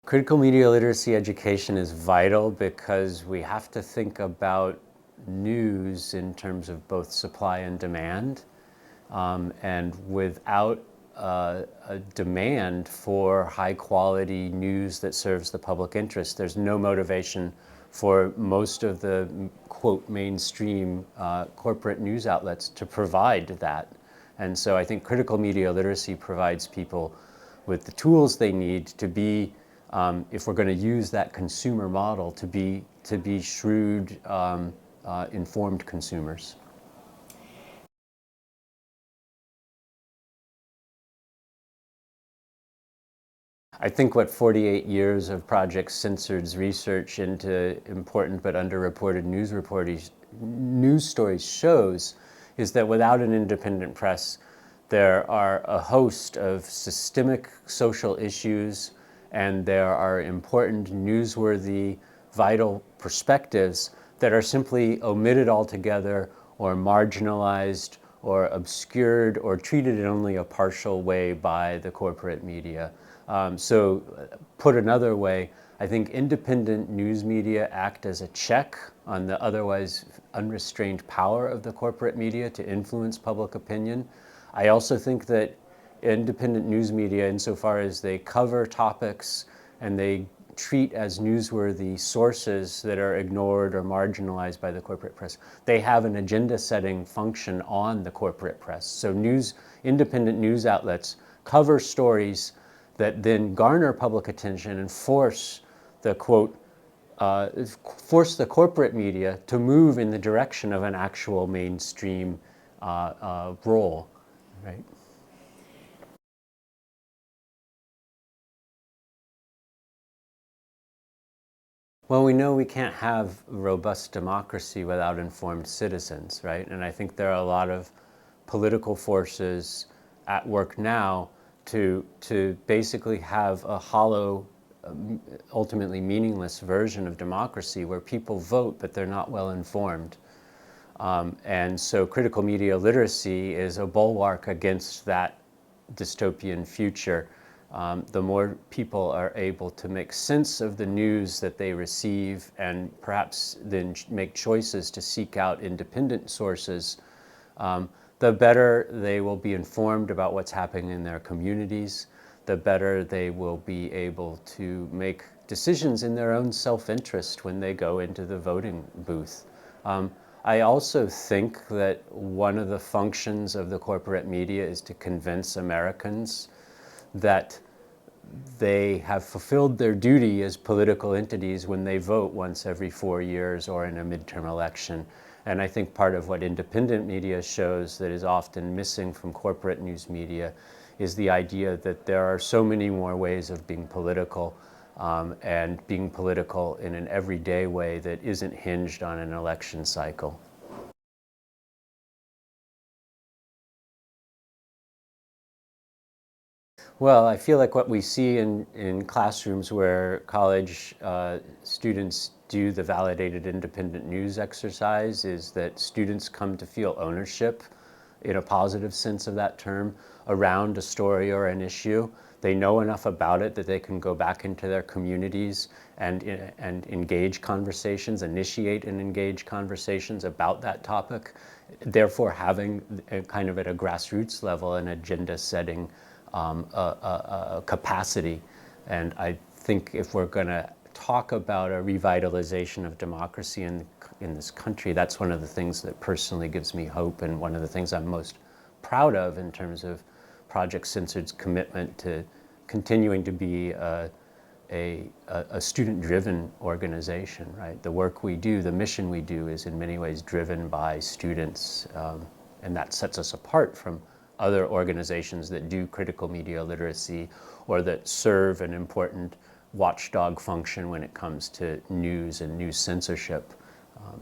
Critical media literacy education is vital because we have to think about news in terms of both supply and demand. And without a demand for high quality news that serves the public interest, there's no motivation for most of the, quote, mainstream corporate news outlets to provide that. And so I think critical media literacy provides people with the tools they need to be, if we're going to use that consumer model, to be shrewd, informed consumers. I think what 48 years of Project Censored's research into important but underreported news stories shows is that without an independent press, there are a host of systemic social issues, and there are important, newsworthy, vital perspectives that are simply omitted altogether or marginalized or obscured or treated in only a partial way by the corporate media. So put another way, I think independent news media act as a check on the otherwise unrestrained power of the corporate media to influence public opinion. I also think that independent news media, insofar as they cover topics and they treat as newsworthy sources that are ignored or marginalized by the corporate press, they have an agenda-setting function on the corporate press. So independent news outlets cover stories that then garner public attention and force the, quote, force the corporate media to move in the direction of an actual mainstream role, right? Well, we know we can't have robust democracy without informed citizens, right? And I think there are a lot of political forces at work now to basically have a hollow, ultimately meaningless version of democracy where people vote, but they're not well informed. And so critical media literacy is a bulwark against that dystopian future. The more people are able to make sense of the news that they receive and perhaps then make choices to seek out independent sources, the better they will be informed about what's happening in their communities, the better they will be able to make decisions in their own self-interest when they go into the voting booth. I also think that one of the functions of the corporate media is to convince Americans that they have fulfilled their duty as political entities when they vote once every 4 years or in a midterm election. And I think part of what independent media shows that is often missing from corporate news media is the idea that there are so many more ways of being political, and being political in an everyday way that isn't hinged on an election cycle. Well, I feel like what we see in classrooms where college students do the validated independent news exercise is that students come to feel ownership, in a positive sense of that term, around a story or an issue. They know enough about it that they can go back into their communities and engage conversations, initiate and engage conversations about that topic, therefore having kind of at a grassroots level an agenda-setting capacity. And I think if we're going to talk about a revitalization of democracy in this country, that's one of the things that personally gives me hope, and one of the things I'm most proud of in terms of Project Censored's commitment to continuing to be a student-driven organization, right? The work we do, the mission we do, is in many ways driven by students, and that sets us apart from other organizations that do critical media literacy or that serve an important watchdog function when it comes to news and news censorship.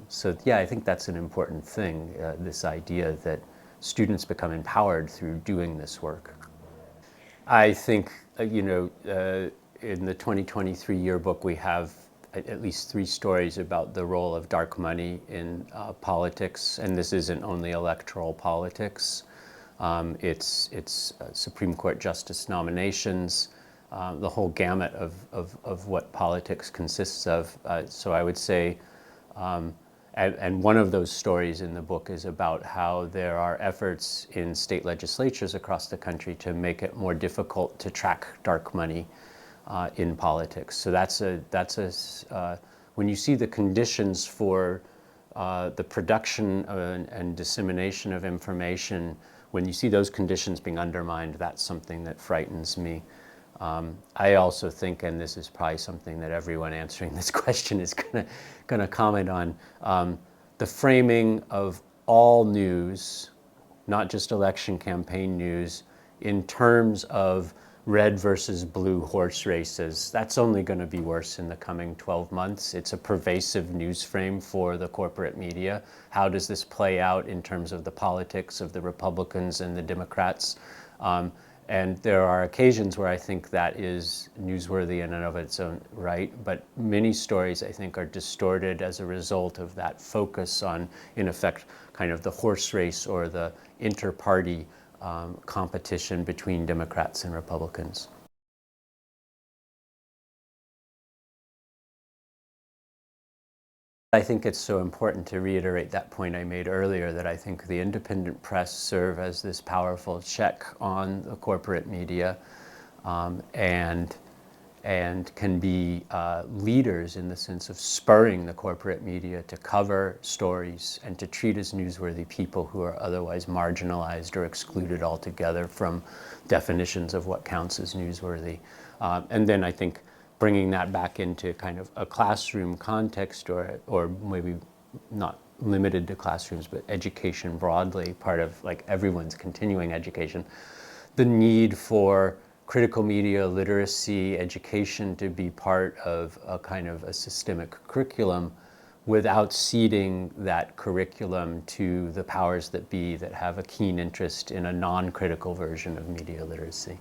So yeah, I think that's an important thing, this idea that students become empowered through doing this work. I think, in the 2023 yearbook, we have at least 3 stories about the role of dark money in politics, and this isn't only electoral politics. It's Supreme Court justice nominations, the whole gamut of what politics consists of. So I would say, and one of those stories in the book is about how there are efforts in state legislatures across the country to make it more difficult to track dark money in politics. So when you see the conditions for the production and dissemination of information, when you see those conditions being undermined, that's something that frightens me. I also think, and this is probably something that everyone answering this question is gonna comment on, the framing of all news, not just election campaign news, in terms of red versus blue horse races. That's only going to be worse in the coming 12 months. It's a pervasive news frame for the corporate media. How does this play out in terms of the politics of the Republicans and the Democrats? And there are occasions where I think that is newsworthy in and of its own right, but many stories I think are distorted as a result of that focus on, in effect, kind of the horse race or the inter-party competition between Democrats and Republicans. I think it's so important to reiterate that point I made earlier, that I think the independent press serve as this powerful check on the corporate media, and can be leaders in the sense of spurring the corporate media to cover stories and to treat as newsworthy people who are otherwise marginalized or excluded altogether from definitions of what counts as newsworthy. And then I think bringing that back into kind of a classroom context, or maybe not limited to classrooms, but education broadly, part of like everyone's continuing education, the need for critical media literacy education to be part of a kind of a systemic curriculum without ceding that curriculum to the powers that be that have a keen interest in a non-critical version of media literacy.